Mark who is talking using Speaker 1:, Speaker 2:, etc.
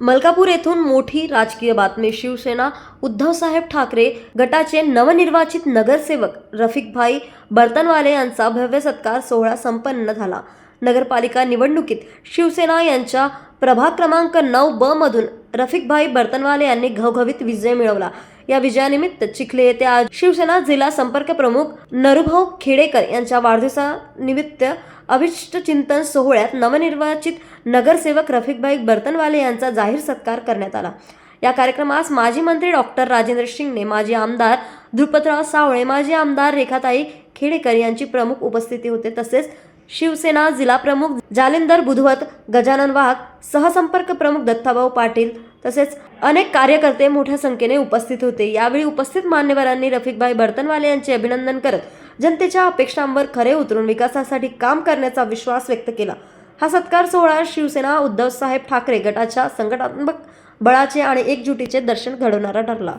Speaker 1: मलकापूर येथून मोठी राजकीय बातमी। शिवसेना उद्धवसाहेब ठाकरे गटाचे नवनिर्वाचित नगरसेवक रफिकभाई बर्तनवाले यांचा भव्य सत्कार सोहळा संपन्न झाला। नगरपालिका निवडणुकीत शिवसेना यांच्या प्रभाग क्रमांक 9 ब मधून रफिकभाई बर्तनवाले यांनी घवघवीत विजय मिळवला। या विजयानिमित्त चिखले येथे आज शिवसेना जिल्हा संपर्क प्रमुख नरुभाऊ खेडेकर यांच्या वाढदिवसानिमित्त अभिष्ट चिंतन सोहळ्यात नवनिर्वाचित नगरसेवक रफिकभाई बर्तनवाले यांचा जाहीर सत्कार करण्यात आला। या कार्यक्रमास माजी मंत्री डॉक्टर राजेंद्र शिंगणे, माजी आमदार धृपतराव सावळे, माजी आमदार रेखाताई खेडेकर यांची प्रमुख उपस्थिती होते। तसेच शिवसेना जिल्हा प्रमुख जालिंदर बुधवत, गजानन वाघ, सहसंपर्क प्रमुख दत्ताभाऊ पाटील तसेच अनेक कार्यकर्ते मोठ्या संख्येने उपस्थित होते। यावेळी उपस्थित मान्यवरांनी रफिकभाई बर्तनवाले यांचे अभिनंदन करत जनतेच्या अपेक्षांवर खरे उतरून विकासासाठी काम करण्याचा विश्वास व्यक्त केला। हा सत्कार सोहळा शिवसेना उद्धवसाहेब ठाकरे गटाच्या संघटनात्मक बळाचे आणि एकजुटीचे दर्शन घडवणारा ठरला।